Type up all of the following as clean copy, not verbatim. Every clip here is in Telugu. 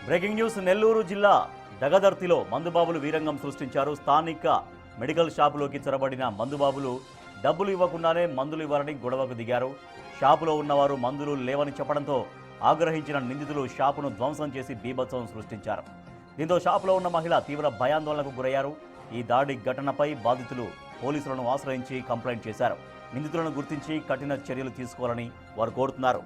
Breaking news. నెల్లూరు జిల్లా దగదర్తిలో మందుబాబులు వీరంగం సృష్టించారు. స్థానిక మెడికల్ షాపులోకి చొరబడిన మందుబాబులు డబ్బులు ఇవ్వకుండానే మందులు ఇవ్వాలని గొడవకు దిగారు. షాపులో ఉన్నవారు మందులు లేవని చెప్పడంతో ఆగ్రహించిన నిందితులు షాపును ధ్వంసం చేసి బీభత్సం సృష్టించారు. దీంతో షాపులో ఉన్న మహిళ తీవ్ర భయాందోళనకు గురయ్యారు. ఈ దాడి ఘటనపై బాధితులు పోలీసులను ఆశ్రయించి కంప్లైంట్ చేశారు. నిందితులను గుర్తించి కఠిన చర్యలు తీసుకోవాలని వారు కోరుతున్నారు.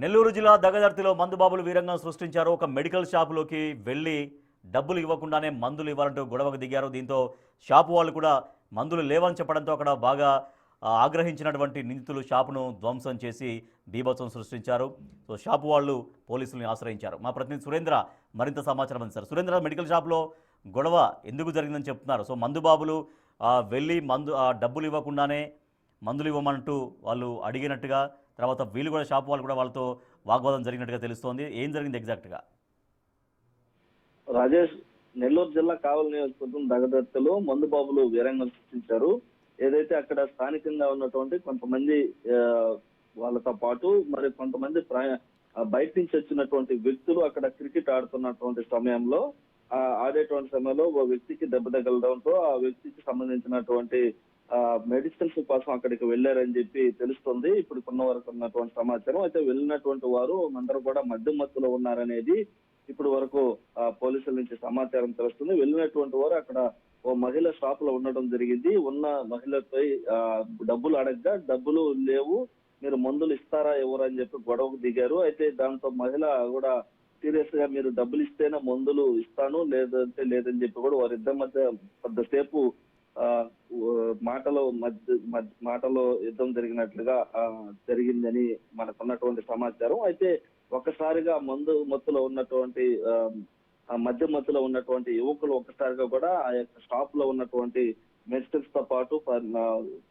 నెల్లూరు జిల్లా దగదర్తిలో మందుబాబులు వీరంగం సృష్టించారు. ఒక మెడికల్ షాపులోకి వెళ్ళి డబ్బులు ఇవ్వకుండానే మందులు ఇవ్వాలంటూ గొడవకు దిగారు. దీంతో షాపు వాళ్ళు కూడా మందులు లేవని చెప్పడంతో అక్కడ బాగా ఆగ్రహించినటువంటి నిందితులు షాపును ధ్వంసం చేసి బీభత్సం సృష్టించారు. సో షాపు వాళ్ళు పోలీసుల్ని ఆశ్రయించారు. మా ప్రతినిధి సురేంద్ర మరింత సమాచారం అందిస్తారు. సురేంద్ర, మెడికల్ షాప్లో గొడవ ఎందుకు జరిగిందని చెప్తున్నారు? సో మందుబాబులు వెళ్ళి డబ్బులు ఇవ్వకుండానే మందులు ఇవ్వమంటూ వాళ్ళు అడిగినట్టుగా, తర్వాత వీళ్ళు కూడా షాపు వాళ్ళు కూడా వాళ్ళతో వాగ్వాదం జరిగినట్టుగా తెలుస్తోంది. ఏం జరిగింది ఎగ్జాక్ట్గా? రాజేష్, నెల్లూరు జిల్లా కావలి నియోజకవర్గం దగదర్తిలో మందుబాబులు వీరంగం సృష్టించారు. ఏదైతే అక్కడ స్థానికంగా ఉన్నటువంటి కొంతమంది వాళ్ళతో పాటు మరి కొంతమంది బయట నుంచి వచ్చినటువంటి వ్యక్తులు అక్కడ క్రికెట్ ఆడుతున్నటువంటి సమయంలో ఆడేటువంటి సమయంలో ఓ వ్యక్తికి దెబ్బ తగలడంతో ఆ వ్యక్తికి సంబంధించినటువంటి మెడిసిన్స్ కోసం అక్కడికి వెళ్లారని చెప్పి తెలుస్తుంది. ఇప్పుడు కొన్న వరకు ఉన్నటువంటి సమాచారం. అయితే వెళ్ళినటువంటి వారు అందరూ కూడా మద్యం మత్తులో ఉన్నారనేది ఇప్పుడు వరకు పోలీసుల నుంచి సమాచారం తెలుస్తుంది. వెళ్ళినటువంటి వారు అక్కడ ఓ మహిళ షాప్ లో ఉండడం జరిగింది. ఉన్న మహిళపై డబ్బులు అడగగా డబ్బులు లేవు, మీరు మందులు ఇస్తారా ఎవరు అని చెప్పి గొడవకు దిగారు. అయితే దాంతో మహిళ కూడా సీరియస్ గా మీరు డబ్బులు ఇస్తేనే మందులు ఇస్తాను, లేదంటే లేదని చెప్పి కూడా వారిద్దరి మధ్య కొద్దిసేపు మాటలో యుద్ధం జరిగినట్లుగా జరిగిందని మనకున్నటువంటి సమాచారం. అయితే ఒక్కసారిగా మత్తులో ఉన్నటువంటి మద్యం మత్తులో ఉన్నటువంటి యువకులు ఒక్కసారిగా కూడా ఆ యొక్క షాప్ లో ఉన్నటువంటి మెడిసిన్స్ తో పాటు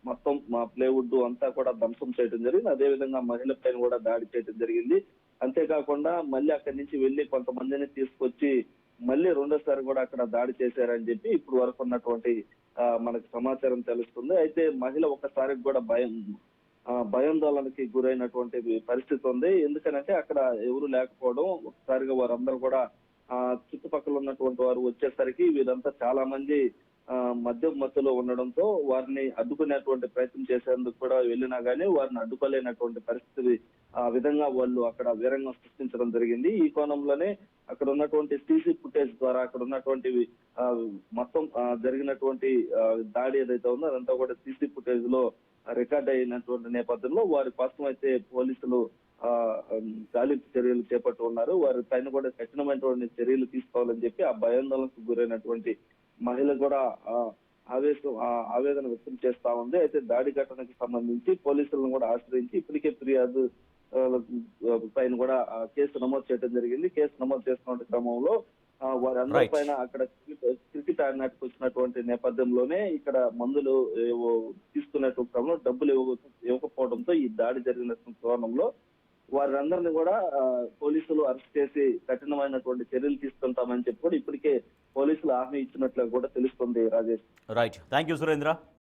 మొత్తం ప్లేవుడ్ అంతా కూడా ధ్వంసం చేయడం జరిగింది. అదే విధంగా మహిళ పైన కూడా దాడి చేయడం జరిగింది. అంతేకాకుండా మళ్ళీ అక్కడి నుంచి వెళ్లి కొంతమందిని తీసుకొచ్చి మళ్ళీ రెండోసారి కూడా అక్కడ దాడి చేశారని చెప్పి ఇప్పుడు వరకు ఉన్నటువంటి మనకు సమాచారం తెలుస్తుంది. అయితే మహిళ ఒక్కసారికి కూడా భయాందోళనకి గురైనటువంటి పరిస్థితి ఉంది. ఎందుకనంటే అక్కడ ఎవరు లేకపోవడం, ఒకసారిగా వారందరూ కూడా చుట్టుపక్కల ఉన్నటువంటి వారు వచ్చేసరికి వీరంతా చాలా మంది మద్యం మత్తులో ఉండడంతో వారిని అడ్డుకునేటువంటి ప్రయత్నం చేసేందుకు కూడా వెళ్ళినా గానీ వారిని అడ్డుకోలేనటువంటి పరిస్థితి ఆ విధంగా వాళ్ళు అక్కడ వీరంగం సృష్టించడం జరిగింది. ఈ కోణంలోనే అక్కడ ఉన్నటువంటి సీసీ ఫుటేజ్ ద్వారా అక్కడ ఉన్నటువంటి మొత్తం జరిగినటువంటి దాడి ఏదైతే ఉందో అదంతా కూడా సీసీ ఫుటేజ్ లో రికార్డ్ అయినటువంటి నేపథ్యంలో వారి కోసం అయితే పోలీసులు గాలింపు చర్యలు చేపట్టి ఉన్నారు. వారి పైన కూడా కఠినమైనటువంటి చర్యలు తీసుకోవాలని చెప్పి ఆ భయాందోళనకు గురైనటువంటి మహిళ కూడా ఆవేదన వ్యక్తం చేస్తా ఉంది. అయితే దాడి ఘటనకు సంబంధించి పోలీసులను కూడా ఆశ్రయించి ఇప్పటికే ఫిర్యాదు పైన కూడా కేసు నమోదు చేయడం జరిగింది. కేసు నమోదు చేస్తున్న క్రమంలో వారందరి పైన అక్కడ క్రికెట్ ఆడినట్టుకు వచ్చినటువంటి నేపథ్యంలోనే ఇక్కడ మందులు తీసుకున్నటువంటి క్రమంలో డబ్బులు ఇవ్వకపోవడంతో ఈ దాడి జరిగిన కోణంలో వారందరినీ కూడా పోలీసులు అరెస్ట్ చేసి కఠినమైనటువంటి చర్యలు తీసుకుంటామని చెప్పి కూడా ఇప్పటికే పోలీసులు హామీ ఇచ్చినట్లు కూడా తెలుస్తుంది. Rajesh. Right, thank you Surendra.